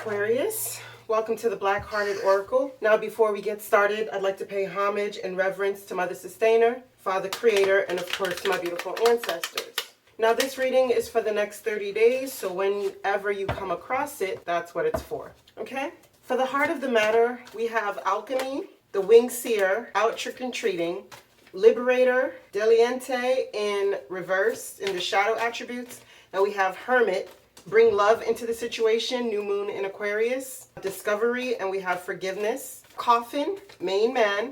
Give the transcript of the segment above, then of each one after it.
Aquarius, welcome to the Black Hearted Oracle. Now, before we get started, I'd like to pay homage and reverence to Mother Sustainer, Father Creator, and of course to my beautiful ancestors. Now, this reading is for the next 30 days, so whenever you come across it, that's what it's for, okay? For the heart of the matter, we have Alchemy, the Winged Seer, out trick-and-treating, Liberator, Deliente in reverse in the shadow attributes, and we have Hermit, bring love into the situation, new moon in Aquarius, discovery, and we have forgiveness, Coffin, main man,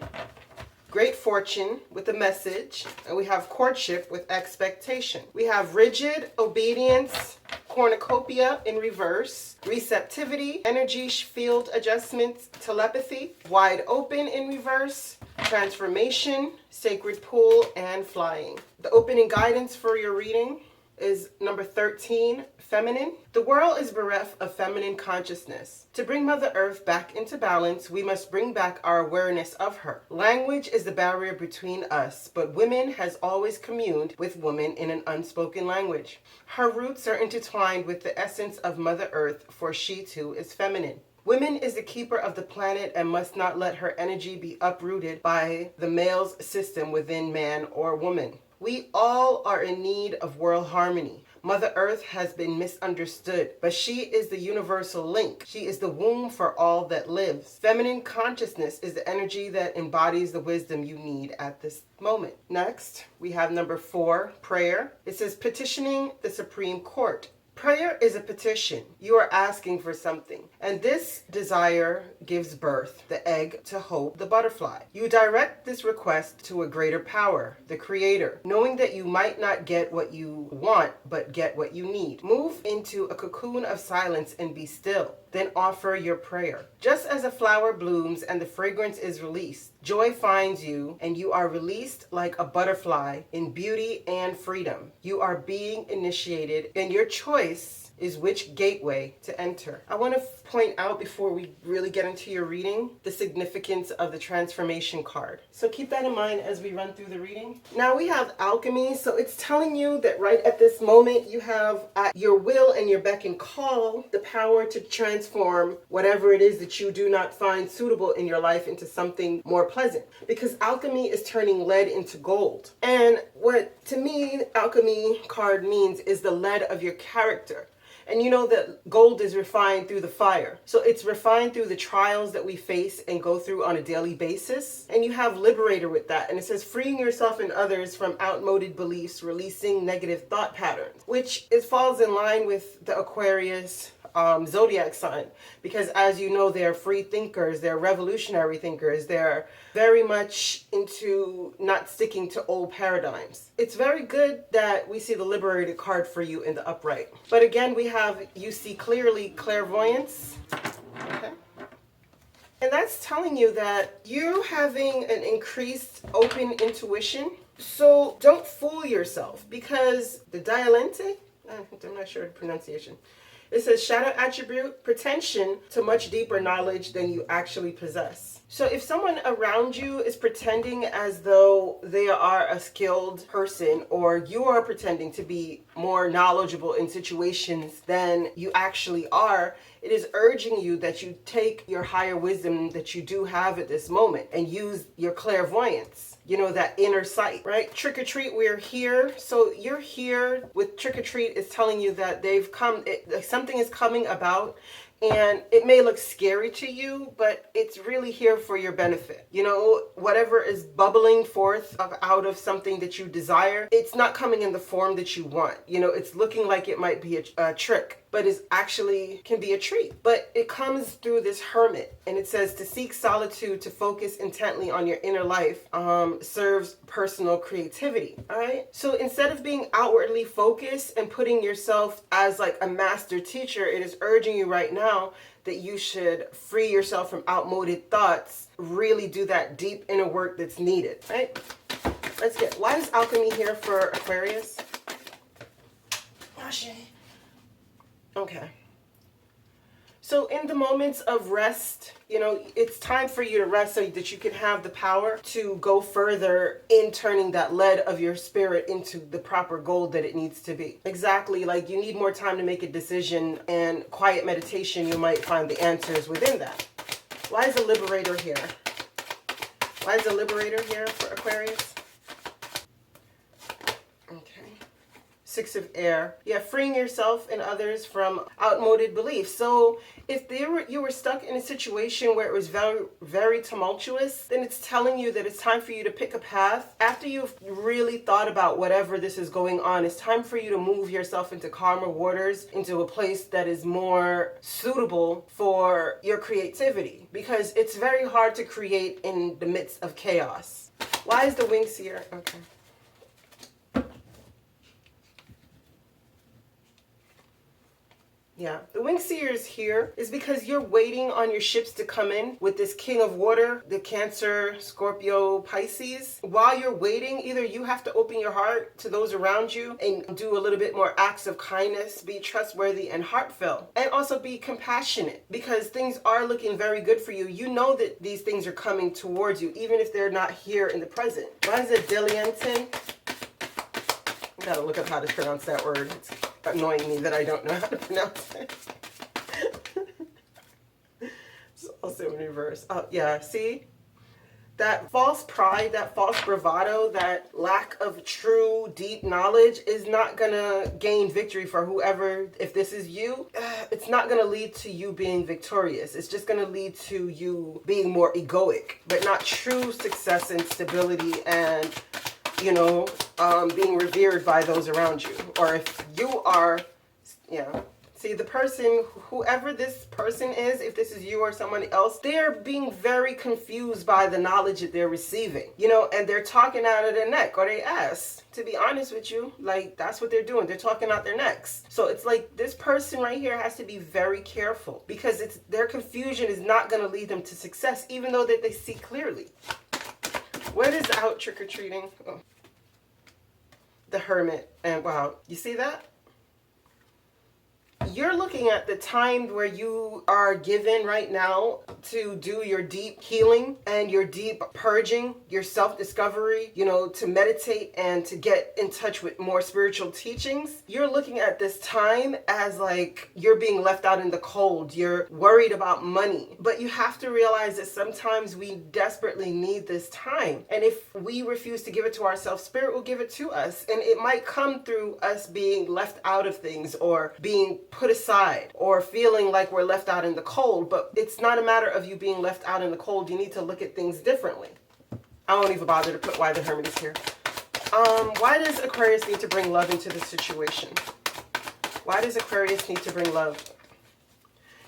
great fortune with a message, and we have courtship with expectation. We have rigid, obedience, cornucopia in reverse, receptivity, energy field adjustments, telepathy, wide open in reverse, transformation, sacred pool, and flying. The opening guidance for your reading is number 13, feminine. The world is bereft of feminine consciousness. To bring Mother Earth back into balance, we must bring back our awareness of her. Language is the barrier between us, but women has always communed with women in an unspoken language. Her roots are intertwined with the essence of Mother Earth, for she too is feminine. Women is the keeper of the planet and must not let her energy be uprooted by the male's system within man or woman. We all are in need of world harmony. Mother Earth has been misunderstood, but she is the universal link. She is the womb for all that lives. Feminine consciousness is the energy that embodies the wisdom you need at this moment. Next, we have number 4, prayer. It says petitioning the Supreme Court. Prayer is a petition. You are asking for something. And this desire gives birth, the egg to hope, the butterfly. You direct this request to a greater power, the Creator, knowing that you might not get what you want, but get what you need. Move into a cocoon of silence and be still. Then offer your prayer. Just as a flower blooms and the fragrance is released, joy finds you and you are released like a butterfly in beauty and freedom. You are being initiated and your choice is which gateway to enter. I want to point out before we really get into your reading, the significance of the transformation card. So keep that in mind as we run through the reading. Now we have alchemy. So it's telling you that right at this moment, you have at your will and your beck and call the power to transform whatever it is that you do not find suitable in your life into something more pleasant. Because alchemy is turning lead into gold. And what to me, alchemy card means is the lead of your character. And you know that gold is refined through the fire. So it's refined through the trials that we face and go through on a daily basis. And you have liberator with that. And it says freeing yourself and others from outmoded beliefs, releasing negative thought patterns, which falls in line with the Aquarius zodiac sign, because as you know, they're free thinkers, they're revolutionary thinkers, they're very much into not sticking to old paradigms. It's very good that we see the liberated card for you in the upright. But again, we have you see clearly clairvoyance. Okay. And that's telling you that you're having an increased open intuition. So don't fool yourself, because the Dialente, I'm not sure the pronunciation. It says shadow attribute, pretension to much deeper knowledge than you actually possess. So if someone around you is pretending as though they are a skilled person, or you are pretending to be more knowledgeable in situations than you actually are, it is urging you that you take your higher wisdom that you do have at this moment and use your clairvoyance. You know, that inner sight, right? Trick or treat, we're here. So you're here with trick or treat is telling you that they've come, something is coming about. And it may look scary to you, but it's really here for your benefit. You know, whatever is bubbling forth out of something that you desire, it's not coming in the form that you want. You know, it's looking like it might be a trick, but it actually can be a treat. But it comes through this hermit, and it says to seek solitude, to focus intently on your inner life, serves personal creativity. All right. So instead of being outwardly focused and putting yourself as like a master teacher, it is urging you right now that you should free yourself from outmoded thoughts, really do that deep inner work that's needed, right? Let's get, why is alchemy here for Aquarius? Okay. So in the moments of rest, you know, it's time for you to rest so that you can have the power to go further in turning that lead of your spirit into the proper gold that it needs to be. Exactly, like you need more time to make a decision, and quiet meditation, you might find the answers within that. Why is the Liberator here? Why is the Liberator here for Aquarius? Okay. Six of Air. Yeah, freeing yourself and others from outmoded beliefs. So if you were stuck in a situation where it was very, very tumultuous, then it's telling you that it's time for you to pick a path. After you've really thought about whatever this is going on, it's time for you to move yourself into calmer waters, into a place that is more suitable for your creativity, because it's very hard to create in the midst of chaos. Why is the Wings here? Okay. Yeah, the Wing Seers here is because you're waiting on your ships to come in with this King of Water, the Cancer, Scorpio, Pisces. While you're waiting, either you have to open your heart to those around you and do a little bit more acts of kindness, be trustworthy and heartfelt, and also be compassionate, because things are looking very good for you. You know that these things are coming towards you, even if they're not here in the present. Why is it Deliantin? I gotta look up how to pronounce that word. It's annoying me that I don't know how to pronounce it. It's also in reverse. Oh, yeah, see? That false pride, that false bravado, that lack of true, deep knowledge is not gonna gain victory for whoever. If this is you, it's not gonna lead to you being victorious. It's just gonna lead to you being more egoic, but not true success and stability and, you know, being revered by those around you. Or if you are, yeah. See, the person, whoever this person is, if this is you or someone else, they're being very confused by the knowledge that they're receiving, you know, and they're talking out of their neck or their ass. To be honest with you, like, that's what they're doing. They're talking out their necks. So it's like this person right here has to be very careful, because their confusion is not going to lead them to success, even though that they see clearly. What is out trick-or-treating? Oh. The Hermit. And wow, you see that? You're looking at the time where you are given right now to do your deep healing and your deep purging, your self-discovery, you know, to meditate and to get in touch with more spiritual teachings. You're looking at this time as like you're being left out in the cold. You're worried about money. But you have to realize that sometimes we desperately need this time. And if we refuse to give it to ourselves, Spirit will give it to us. And it might come through us being left out of things, or being put aside, or feeling like we're left out in the cold. But it's not a matter of you being left out in the cold. You need to look at things differently. I won't even bother to put why the Hermit is here. Why does Aquarius need to bring love into the situation? Why does Aquarius need to bring love?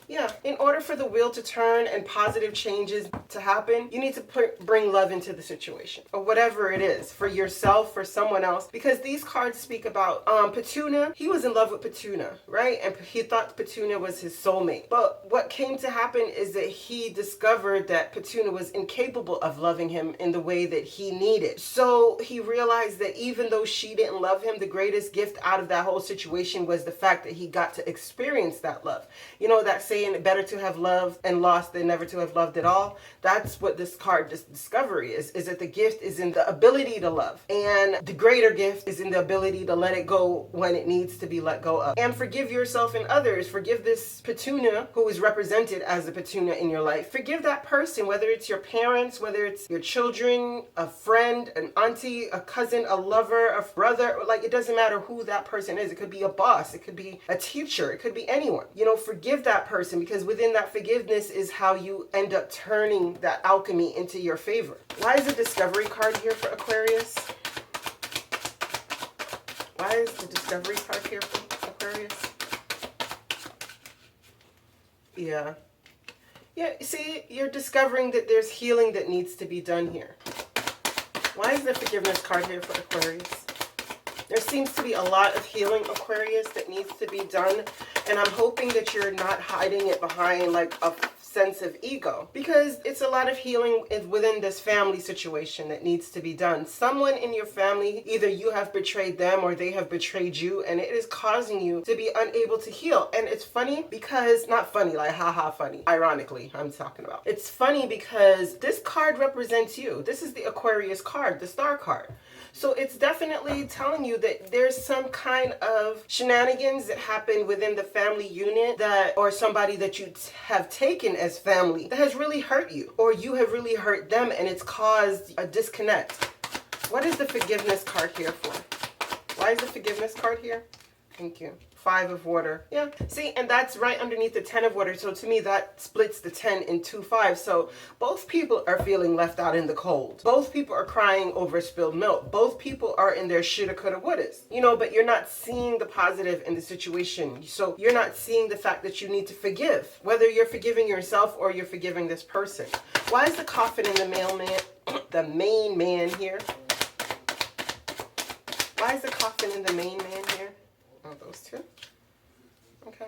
Yeah, in order for the wheel to turn and positive changes to happen, you need to bring love into the situation, or whatever it is, for yourself, for someone else, because these cards speak about Petunia. He was in love with Petunia, right? And he thought Petunia was his soulmate. But what came to happen is that he discovered that Petunia was incapable of loving him in the way that he needed. So he realized that even though she didn't love him, the greatest gift out of that whole situation was the fact that he got to experience that love. You know, that saying, better to have loved and lost than never to have loved at all. That's what this card, this discovery is that the gift is in the ability to love, and the greater gift is in the ability to let it go when it needs to be let go of. And forgive yourself and others. Forgive this Petunia who is represented as the Petunia in your life. Forgive that person, whether it's your parents, whether it's your children, a friend, an auntie, a cousin, a lover, a brother. Like, it doesn't matter who that person is. It could be a boss, it could be a teacher, it could be anyone. You know, forgive that person, because within that forgiveness is how you end up turning that alchemy into your favor. Why is the Discovery card here for Aquarius? Why is the Discovery card here for Aquarius? Yeah. Yeah, see, you're discovering that there's healing that needs to be done here. Why is the Forgiveness card here for Aquarius? There seems to be a lot of healing, Aquarius, that needs to be done. And I'm hoping that you're not hiding it behind like a sense of ego, because it's a lot of healing within this family situation that needs to be done. Someone in your family, either you have betrayed them or they have betrayed you, and it is causing you to be unable to heal. And it's funny because, not funny like haha funny, ironically I'm talking about. It's funny because this card represents you. This is the Aquarius card, the star card. So it's definitely telling you that there's some kind of shenanigans that happen within the family unit, that, or somebody that you have taken as family, that has really hurt you, or you have really hurt them, and it's caused a disconnect. What is the forgiveness card here for? Why is the forgiveness card here? Thank you. 5 of water. Yeah. See, and that's right underneath the 10 of water. So to me, that splits the 10 in 2 5s. So both people are feeling left out in the cold. Both people are crying over spilled milk. Both people are in their shoulda, coulda, wouldas. You know, but you're not seeing the positive in the situation. So you're not seeing the fact that you need to forgive, whether you're forgiving yourself or you're forgiving this person. Why is the coffin in the mailman, the main man here? Why is the coffin in the main man here? Oh, those two? Okay.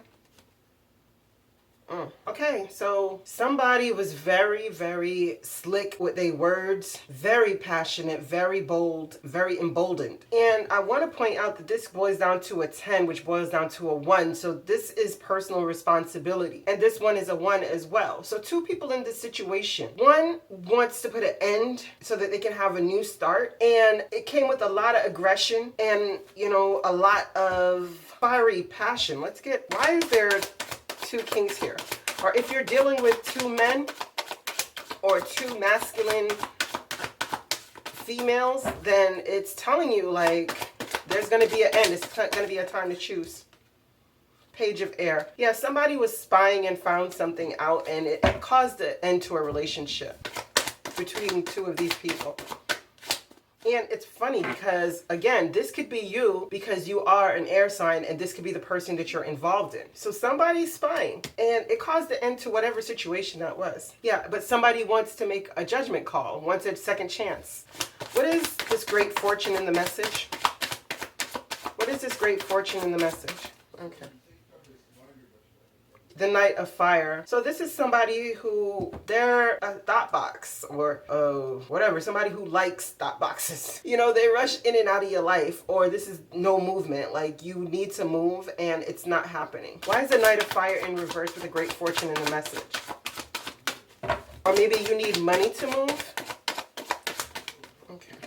Okay, so somebody was very, very slick with their words, very passionate, very bold, very emboldened. And I want to point out that this boils down to a 10, which boils down to a 1. So this is personal responsibility. And this one is a 1 as well. So 2 people in this situation. One wants to put an end so that they can have a new start. And it came with a lot of aggression and, you know, a lot of fiery passion. Let's get, why is there 2 kings here? Or if you're dealing with 2 men or 2 masculine females, then it's telling you like there's going to be an end. It's going to be a time to choose. Page of air. Yeah, somebody was spying and found something out, and it caused an end to a relationship between 2 of these people. And it's funny because, again, this could be you because you are an air sign, and this could be the person that you're involved in. So somebody's spying, and it caused the end to whatever situation that was. Yeah, but somebody wants to make a judgment call, wants a second chance. What is this great fortune in the message? What is this great fortune in the message? Okay. The Knight of Fire. So this is somebody who, they're a thought box, or whatever, somebody who likes thought boxes. You know, they rush in and out of your life, or this is no movement. Like, you need to move and it's not happening. Why is the Knight of Fire in reverse with a great fortune in the message? Or maybe you need money to move? Okay.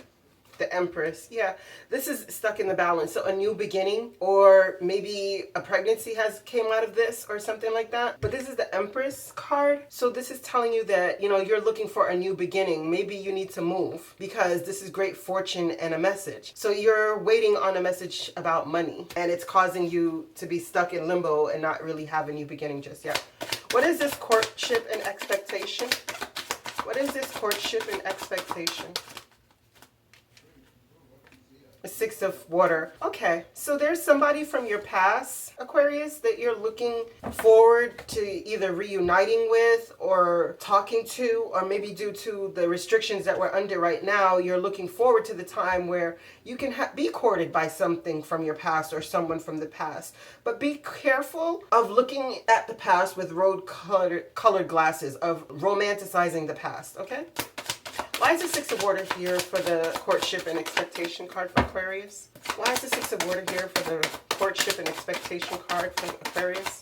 The Empress. Yeah, this is stuck in the balance. So a new beginning, or maybe a pregnancy came out of this or something like that. But this is the Empress card. So this is telling you that, you know, you're looking for a new beginning. Maybe you need to move because this is great fortune and a message. So you're waiting on a message about money, and it's causing you to be stuck in limbo and not really have a new beginning just yet. What is this courtship and expectation? What is this courtship and expectation? 6 of water. Okay, so there's somebody from your past, Aquarius, that you're looking forward to either reuniting with or talking to, or maybe due to the restrictions that we're under right now, you're looking forward to the time where you can be courted by something from your past or someone from the past. But be careful of looking at the past with rose-colored glasses, of romanticizing the past, okay? Why is the 6 of water here for the courtship and expectation card for Aquarius? Why is the 6 of water here for the courtship and expectation card for Aquarius?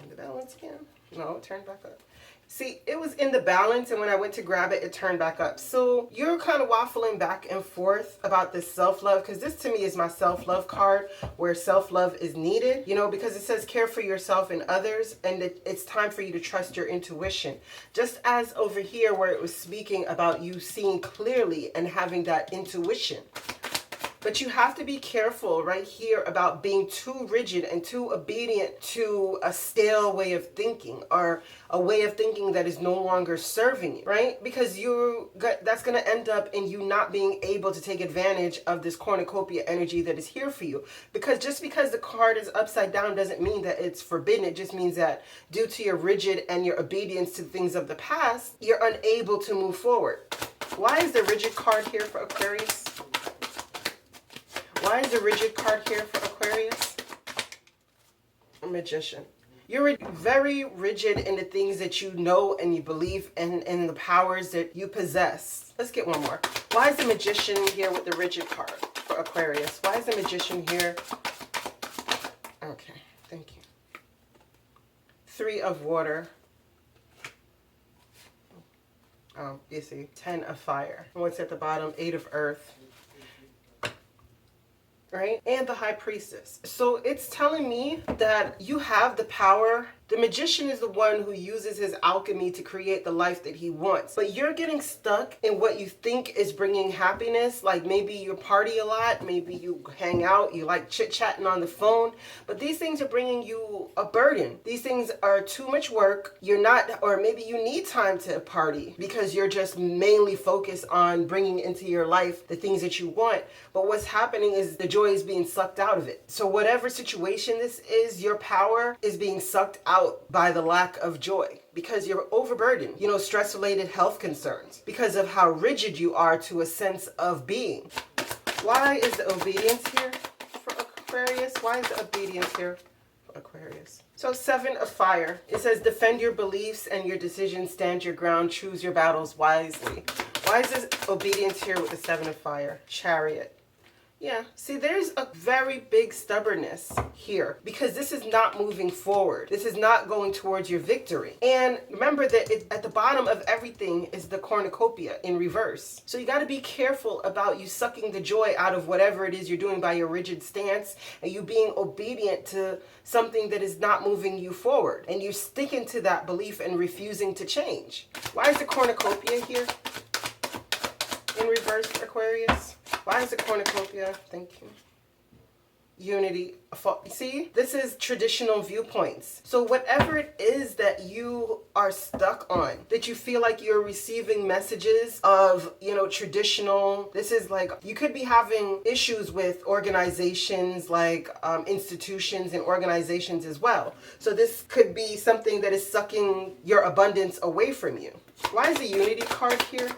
In the balance again? No, it turned back up. See, it was in the balance, and when I went to grab it, it turned back up. So you're kind of waffling back and forth about this self-love, because this to me is my self-love card, where self-love is needed, you know, because it says care for yourself and others, and it's time for you to trust your intuition. Just as over here where it was speaking about you seeing clearly and having that intuition. But you have to be careful right here about being too rigid and too obedient to a stale way of thinking, or a way of thinking that is no longer serving you, right? Because that's going to end up in you not being able to take advantage of this cornucopia energy that is here for you. Because just because the card is upside down doesn't mean that it's forbidden. It just means that due to your rigid and your obedience to things of the past, you're unable to move forward. Why is the rigid card here for Aquarius? Why is the rigid card here for Aquarius? A magician. You're very rigid in the things that you know and you believe in the powers that you possess. Let's get one more. Why is the magician here with the rigid card for Aquarius? Why is the magician here? Okay, thank you. 3 of water. Oh, you see, 10 of fire. And what's at the bottom? 8 of earth. Right? And the high priestess. So it's telling me that you have the power. The magician is the one who uses his alchemy to create the life that he wants. But you're getting stuck in what you think is bringing happiness. Like maybe you party a lot, maybe you hang out, you like chit-chatting on the phone. But these things are bringing you a burden. These things are too much work. You're not, or maybe you need time to party because you're just mainly focused on bringing into your life the things that you want. But what's happening is the joy is being sucked out of it. So whatever situation this is, your power is being sucked out by the lack of joy because you're overburdened, stress-related health concerns because of how rigid you are to a sense of being. Why is the obedience here for Aquarius? Why is the obedience here for Aquarius? So 7 of fire. It says defend your beliefs and your decisions, stand your ground, choose your battles wisely. Why is this obedience here with the 7 of fire? Chariot. Yeah, see, there's a very big stubbornness here because this is not moving forward. This is not going towards your victory. And remember that at the bottom of everything is the cornucopia in reverse. So you got to be careful about you sucking the joy out of whatever it is you're doing by your rigid stance and you being obedient to something that is not moving you forward. And you sticking to that belief and refusing to change. Why is the cornucopia here in reverse, Aquarius? Why is the cornucopia? Thank you. Unity. See, this is traditional viewpoints. So whatever it is that you are stuck on, that you feel like you're receiving messages of, traditional, this is like, you could be having issues with organizations like institutions and organizations as well. So this could be something that is sucking your abundance away from you. Why is the Unity card here?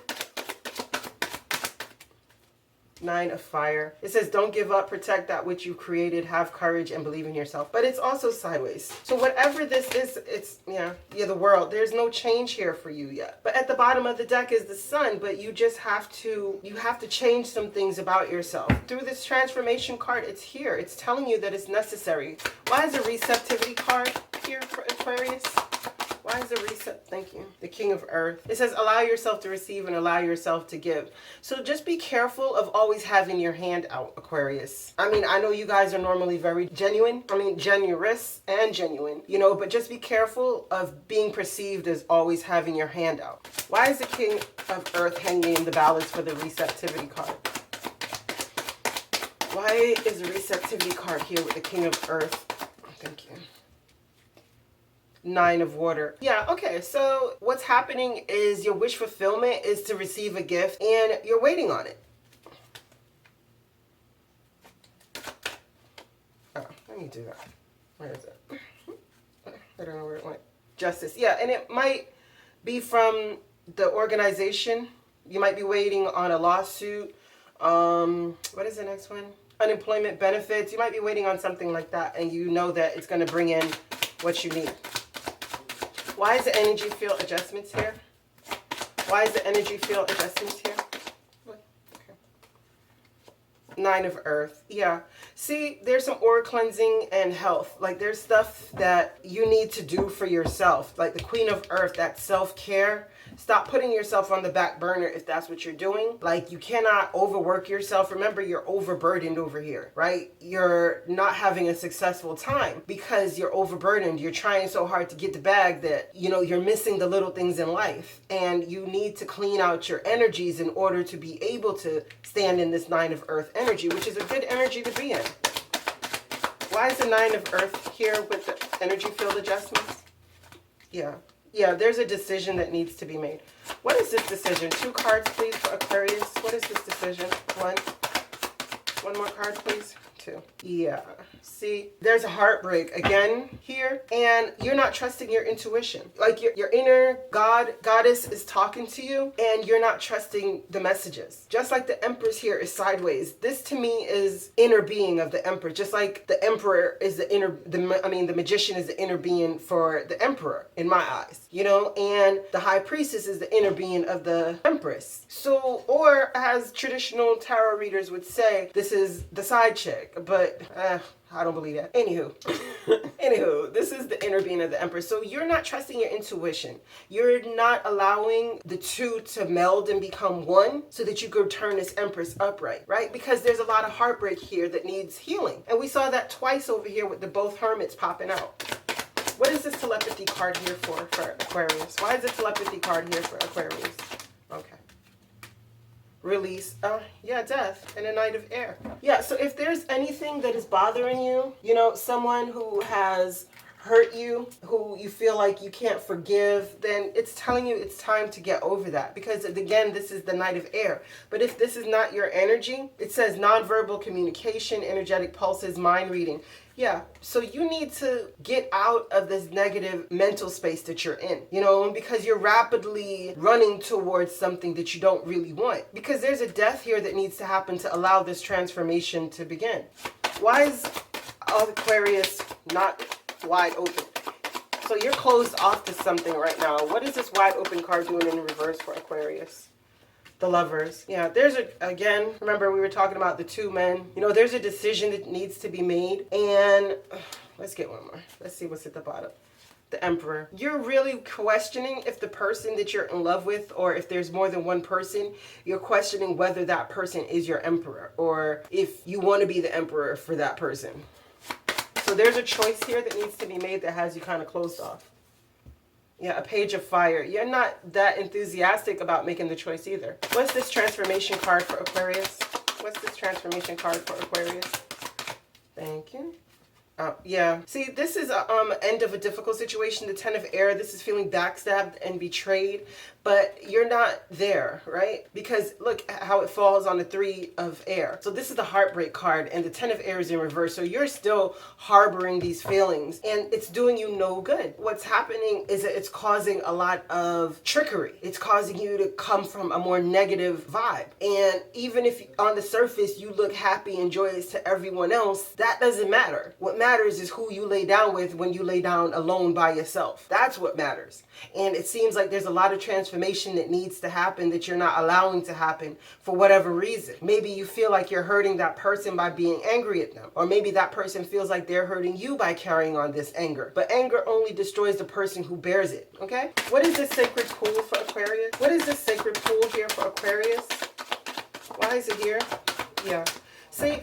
9 of fire. It says, don't give up, protect that which you created, have courage and believe in yourself. But it's also sideways. So whatever this is, it's, the world. There's no change here for you yet. But at the bottom of the deck is the sun, but you just have to change some things about yourself. Through this transformation card, it's here. It's telling you that it's necessary. Why is the receptivity card here for Aquarius? Why is the reset? Thank you. The King of Earth. It says, allow yourself to receive and allow yourself to give. So just be careful of always having your hand out, Aquarius. I know you guys are normally very generous and genuine, but just be careful of being perceived as always having your hand out. Why is the King of Earth hanging in the balance for the receptivity card? Why is the receptivity card here with the King of Earth? Thank you. 9 of water. Yeah, okay, so what's happening is your wish fulfillment is to receive a gift and you're waiting on it. Oh, let me do that. Where is it? I don't know where it went. Justice. Yeah, and it might be from the organization. You might be waiting on a lawsuit. What is the next one? Unemployment benefits. You might be waiting on something like that and you know that it's going to bring in what you need. Why is the energy field adjustments here? Why is the energy field adjustments here? What? Okay. 9 of earth. Yeah. See, there's some aura cleansing and health. Like there's stuff that you need to do for yourself. Like the Queen of Earth, that self-care. Stop putting yourself on the back burner if that's what you're doing. Like you cannot overwork yourself. Remember, you're overburdened over here, right? You're not having a successful time because you're overburdened. You're trying so hard to get the bag that, you're missing the little things in life. And you need to clean out your energies in order to be able to stand in this 9 of earth energy, which is a good energy to be in. Why is the 9 of earth here with the energy field adjustments? Yeah, there's a decision that needs to be made. What is this decision? 2 cards, please, for Aquarius. What is this decision? One more card, please. too. Yeah. See, there's a heartbreak again here, and you're not trusting your intuition. Like your inner goddess is talking to you, and you're not trusting the messages. Just like the Empress here is sideways. This to me is inner being of the Emperor. Just like the Emperor is the magician is the inner being for the Emperor in my eyes, you know, and the High Priestess is the inner being of the Empress. So, or as traditional tarot readers would say, this is the side chick, but I don't believe that. Anywho, this is the inner being of the Empress. So you're not trusting your intuition. You're not allowing the two to meld and become one so that you could turn this Empress upright, right? Because there's a lot of heartbreak here that needs healing. And we saw that twice over here with the both hermits popping out. What is this telepathy card here for Aquarius? Why is the telepathy card here for Aquarius? Okay. Release, yeah, death and a Knight of Air. Yeah, so if there's anything that is bothering you, you know, someone who has hurt you, who you feel like you can't forgive, then it's telling you it's time to get over that. Because again, this is the Knight of Air. But if this is not your energy, it says nonverbal communication, energetic pulses, mind reading. Yeah, so you need to get out of this negative mental space that you're in, you know, because you're rapidly running towards something that you don't really want. Because there's a death here that needs to happen to allow this transformation to begin. Why is Aquarius not wide open? So you're closed off to something right now. What is this wide open card doing in reverse for Aquarius? The Lovers. Yeah, there's again, remember we were talking about the two men. You know, there's a decision that needs to be made. And let's get one more. Let's see what's at the bottom. The Emperor. You're really questioning if the person that you're in love with, or if there's more than one person, you're questioning whether that person is your Emperor, or if you want to be the Emperor for that person. So there's a choice here that needs to be made that has you kind of closed off. Yeah, a Page of Fire. You're not that enthusiastic about making the choice either. What's this transformation card for Aquarius? What's this transformation card for Aquarius? Thank you. Yeah. See, this is end of a difficult situation. The Ten of Air. This is feeling backstabbed and betrayed, but you're not there, right? Because look how it falls on the Three of Air. So this is the heartbreak card, and the Ten of Air is in reverse. So you're still harboring these feelings, and it's doing you no good. What's happening is that it's causing a lot of trickery. It's causing you to come from a more negative vibe. And even if on the surface you look happy and joyous to everyone else, that doesn't matter. What matters is who you lay down with when you lay down alone by yourself. That's what matters. And it seems like there's a lot of transformation that needs to happen that you're not allowing to happen for whatever reason. Maybe you feel like you're hurting that person by being angry at them. Or maybe that person feels like they're hurting you by carrying on this anger. But anger only destroys the person who bears it, okay? What is this sacred pool for Aquarius? What is this sacred pool here for Aquarius? Why is it here? Yeah. See,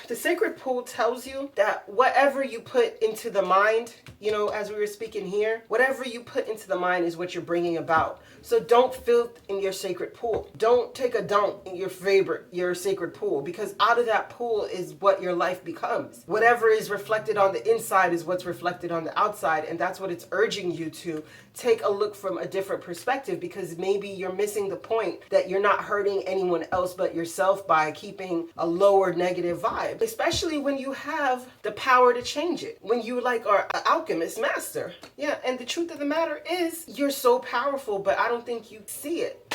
the sacred pool tells you that whatever you put into the mind, you know, as we were speaking here, whatever you put into the mind is what you're bringing about. So don't filth in your sacred pool. Don't take a dump in your sacred pool, because out of that pool is what your life becomes. Whatever is reflected on the inside is what's reflected on the outside. And that's what it's urging you to take a look from a different perspective, because maybe you're missing the point that you're not hurting anyone else but yourself by keeping a lower negative vibe, especially when you have the power to change it, when you like are an alchemist master. Yeah, and the truth of the matter is you're so powerful, but I don't think you see it.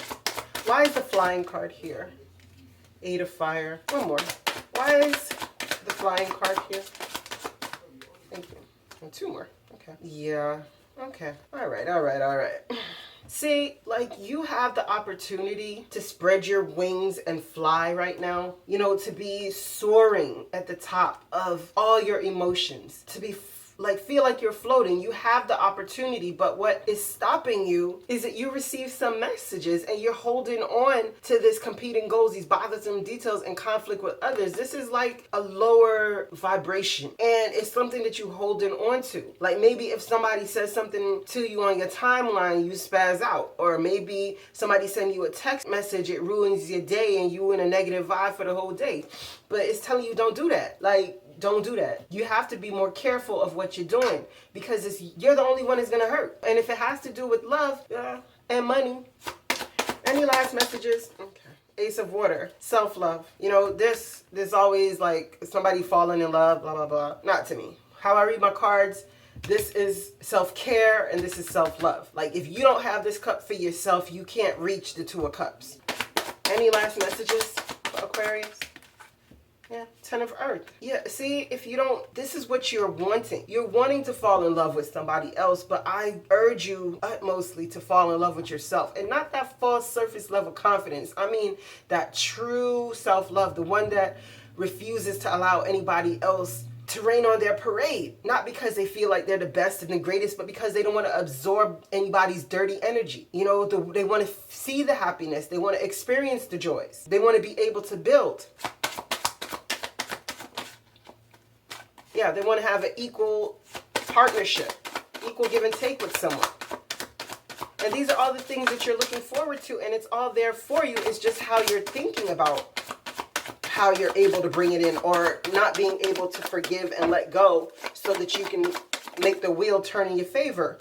Why is the Flying card here? Eight of Fire. One more. Why is the Flying card here? Thank you. And two more. Okay. Yeah. Okay. All right. See, like, you have the opportunity to spread your wings and fly right now, you know, to be soaring at the top of all your emotions, to be like feel like you're floating. You have the opportunity, but what is stopping you is that you receive some messages and you're holding on to this competing goals, these bothersome details and conflict with others. This is like a lower vibration, and it's something that you're holding on to. Like maybe if somebody says something to you on your timeline, you spaz out, or maybe somebody send you a text message, it ruins your day and you in a negative vibe for the whole day. But it's telling you don't do that. Like, don't do that. You have to be more careful of what you're doing, because you're the only one that's going to hurt. And if it has to do with love and money. Any last messages? Okay. Ace of Water, self-love. You know, there's always like somebody falling in love, blah, blah, blah. Not to me. How I read my cards, this is self-care and this is self-love. Like, if you don't have this cup for yourself, you can't reach the Two of Cups. Any last messages for Aquarius? Yeah, Ten of Earth. Yeah, see, if you don't, this is what you're wanting. You're wanting to fall in love with somebody else, but I urge you utmostly to fall in love with yourself. And not that false surface level confidence. I mean that true self-love, the one that refuses to allow anybody else to rain on their parade. Not because they feel like they're the best and the greatest, but because they don't want to absorb anybody's dirty energy. You know, they want to see the happiness. They want to experience the joys. They want to be able to build. Yeah, they want to have an equal partnership, equal give and take with someone. And these are all the things that you're looking forward to, and it's all there for you. It's just how you're thinking about how you're able to bring it in, or not being able to forgive and let go so that you can make the wheel turn in your favor.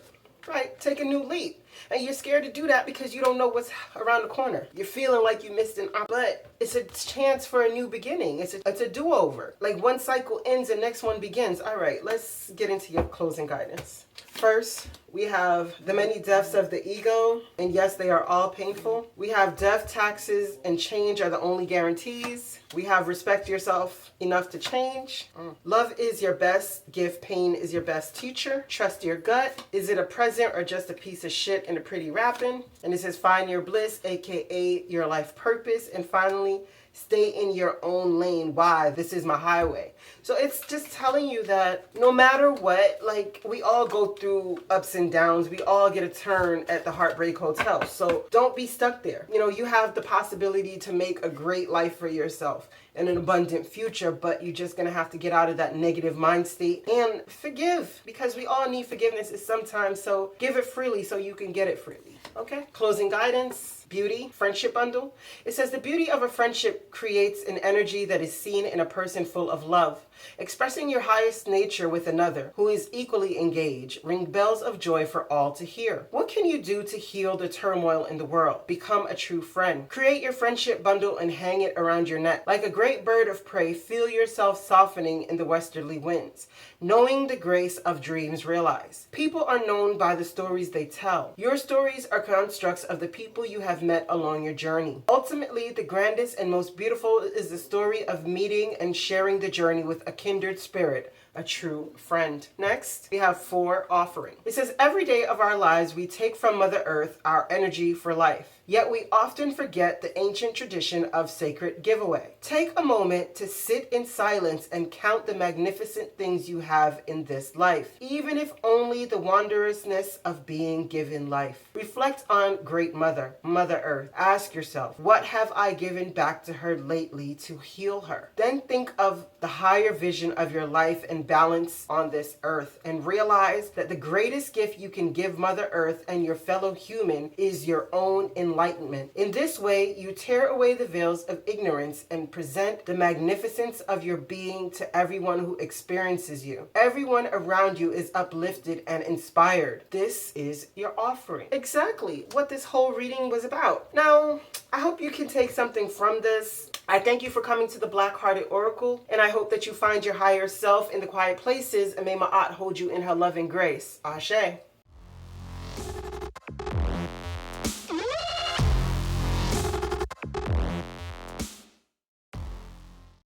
Right? Take a new leap. And you're scared to do that because you don't know what's around the corner. You're feeling like you missed an opportunity, but it's a chance for a new beginning. It's a do-over. Like, one cycle ends and next one begins. All right, let's get into your closing guidance. First, we have the many deaths of the ego, and yes, they are all painful. We have death, taxes, and change are the only guarantees. We have respect yourself enough to change. Love is your best gift. Pain is your best teacher. Trust your gut. Is it a present or just a piece of shit in a pretty wrapping? And it says find your bliss, aka your life purpose. And finally, stay in your own lane. Why? This is my highway. So it's just telling you that no matter what, like, we all go through ups and downs. We all get a turn at the Heartbreak Hotel. So don't be stuck there. You know, you have the possibility to make a great life for yourself and an abundant future, but you're just going to have to get out of that negative mind state and forgive, because we all need forgiveness at some time. So give it freely so you can get it freely. Okay? Closing guidance. Beauty, friendship bundle. It says the beauty of a friendship creates an energy that is seen in a person full of love. Expressing your highest nature with another who is equally engaged, ring bells of joy for all to hear. What can you do to heal the turmoil in the world? Become a true friend. Create your friendship bundle and hang it around your neck. Like a great bird of prey, feel yourself softening in the westerly winds, knowing the grace of dreams realized. People are known by the stories they tell. Your stories are constructs of the people you have met along your journey. Ultimately, the grandest and most beautiful is the story of meeting and sharing the journey with a kindred spirit, a true friend. Next, we have 4 offering. It says every day of our lives we take from Mother Earth our energy for life. Yet we often forget the ancient tradition of sacred giveaway. Take a moment to sit in silence and count the magnificent things you have in this life, even if only the wondrousness of being given life. Reflect on Great Mother, Mother Earth. Ask yourself, what have I given back to her lately to heal her? Then think of the higher vision of your life and balance on this earth, and realize that the greatest gift you can give Mother Earth and your fellow human is your own enlightenment. In this way, you tear away the veils of ignorance and present the magnificence of your being to everyone who experiences you. Everyone around you is uplifted and inspired. This is your offering. Exactly what this whole reading was about. Now, I hope you can take something from this. I thank you for coming to the Black-Hearted Oracle, and I hope that you find your higher self in the quiet places, and may Ma'at hold you in her loving grace. Ashe.